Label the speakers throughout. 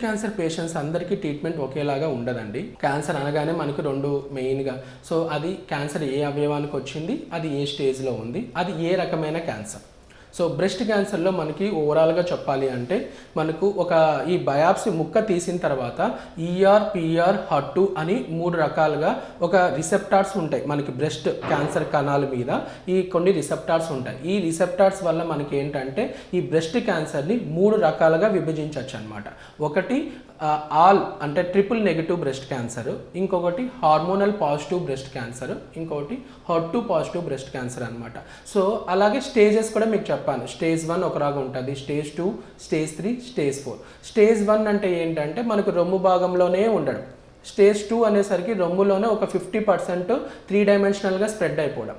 Speaker 1: Cancer patients అందరికీ treatment ఒకేలాగా ఉండదండి. క్యాన్సర్ అనగానే మనకు 2 మెయిన్గా, సో అది క్యాన్సర్ ఏ అవయవానికి వచ్చింది, అది ఏ స్టేజ్లో ఉంది, అది ఏ రకమైన క్యాన్సర్. సో బ్రెస్ట్ క్యాన్సర్లో మనకి ఓవరాల్గా చెప్పాలి అంటే మనకు ఈ బయాప్సీ ముక్క తీసిన తర్వాత ఈఆర్, పిఆర్, హట్2 అని 3 రకాలుగా రిసెప్టార్స్ ఉంటాయి మనకి బ్రెస్ట్ క్యాన్సర్ కణాల మీద. ఈ కొన్ని రిసెప్టార్స్ ఉంటాయి. ఈ రిసెప్టార్స్ వల్ల మనకి ఏంటంటే ఈ బ్రెస్ట్ క్యాన్సర్ని 3 రకాలుగా విభజించవచ్చు అనమాట. ఒకటి ఆల్ అంటే ట్రిపుల్ నెగిటివ్ బ్రెస్ట్ క్యాన్సర్, ఇంకొకటి హార్మోనల్ పాజిటివ్ బ్రెస్ట్ క్యాన్సర్, ఇంకొకటి హట్2 పాజిటివ్ బ్రెస్ట్ క్యాన్సర్ అనమాట. సో అలాగే స్టేజెస్ కూడా మీకు చెప్పాను. స్టేజ్ 1 ఒకలాగా ఉంటుంది, స్టేజ్ 2, స్టేజ్ 3, స్టేజ్ 4. స్టేజ్ 1 అంటే ఏంటంటే మనకు రొమ్ము భాగంలోనే ఉండడం. స్టేజ్ 2 అనేసరికి రొమ్ములోనే 50% 3 డైమెన్షనల్గా స్ప్రెడ్ అయిపోవడం.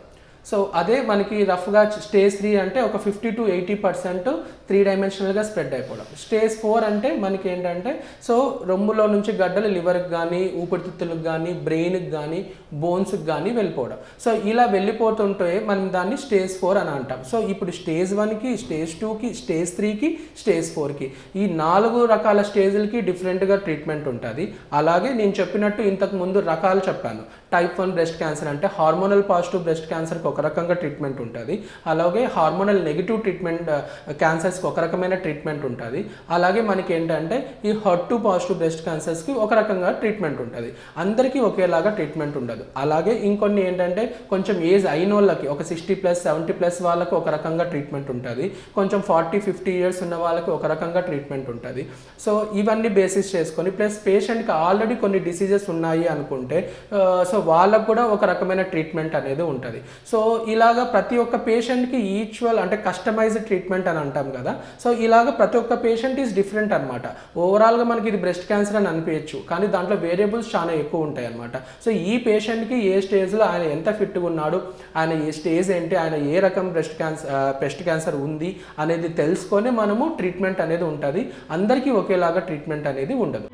Speaker 1: సో అదే మనకి రఫ్గా స్టేజ్ 3 అంటే 50 to 80% 3 డైమెన్షనల్గా స్ప్రెడ్ అయిపోవడం. స్టేజ్ 4 అంటే మనకి ఏంటంటే సో రొమ్ములో నుంచి గడ్డలు లివర్కి కానీ, ఊపిరితిత్తులకు కానీ, బ్రెయిన్కి కానీ, బోన్స్కి కానీ వెళ్ళిపోవడం. సో ఇలా వెళ్ళిపోతుంటే మనం దాన్ని స్టేజ్ 4 అని అంటాం. సో ఇప్పుడు స్టేజ్ 1కి, స్టేజ్ 2కి, స్టేజ్ 3కి, స్టేజ్ 4కి ఈ 4 రకాల స్టేజ్లకి డిఫరెంట్గా ట్రీట్మెంట్ ఉంటుంది. అలాగే నేను చెప్పినట్టు ఇంతకు ముందు రకాలు చెప్పాను. టైప్ 1 బ్రెస్ట్ క్యాన్సర్ అంటే హార్మోనల్ పాజిటివ్ బ్రెస్ట్ క్యాన్సర్కి ఒక రకంగా ట్రీట్మెంట్ ఉంటుంది. అలాగే హార్మోనల్ నెగిటివ్ ట్రీట్మెంట్ క్యాన్సర్స్కి ఒక రకమైన ట్రీట్మెంట్ ఉంటుంది. అలాగే మనకి ఏంటంటే ఈ హట్2 పాజిటివ్ బ్రెస్ట్ క్యాన్సర్స్కి ఒక రకంగా ట్రీట్మెంట్ ఉంటుంది. అందరికీ ఒకేలాగా ట్రీట్మెంట్ ఉండదు. అలాగే ఇంకొన్ని ఏంటంటే కొంచెం ఏజ్ అయిన వాళ్ళకి 60+, 70+ వాళ్ళకి ఒక రకంగా ట్రీట్మెంట్ ఉంటుంది. కొంచెం 40-50 ఇయర్స్ ఉన్న వాళ్ళకి ఒక రకంగా ట్రీట్మెంట్ ఉంటుంది. సో ఇవన్నీ బేసిస్ చేసుకొని ప్లస్ పేషెంట్కి ఆల్రెడీ కొన్ని డిసీజెస్ ఉన్నాయి అనుకుంటే సో వాళ్ళకు కూడా ఒక రకమైన ట్రీట్మెంట్ అనేది ఉంటుంది. సో ఇలాగా ప్రతి ఒక్క పేషెంట్కి ఈక్వల్ అంటే కస్టమైజ్డ్ ట్రీట్మెంట్ అని అంటాం కదా. సో ఇలాగ ప్రతి ఒక్క పేషెంట్ ఈజ్ డిఫరెంట్ అనమాట. ఓవరాల్గా మనకి ఇది బ్రెస్ట్ క్యాన్సర్ అని అనిపించచ్చు, కానీ దాంట్లో వేరియబుల్స్ చాలా ఎక్కువ ఉంటాయి అనమాట. సో ఈ పేషెంట్కి ఏ స్టేజ్లో ఆయన ఎంత ఫిట్గా ఉన్నాడు, ఆయన ఏ స్టేజ్ ఏంటి, ఆయన ఏ రకం బ్రెస్ట్ క్యాన్సర్ ఉంది అనేది తెలుసుకొని మనము ట్రీట్మెంట్ అనేది ఉంటుంది. అందరికీ ఒకేలాగా ట్రీట్మెంట్ అనేది ఉండదు.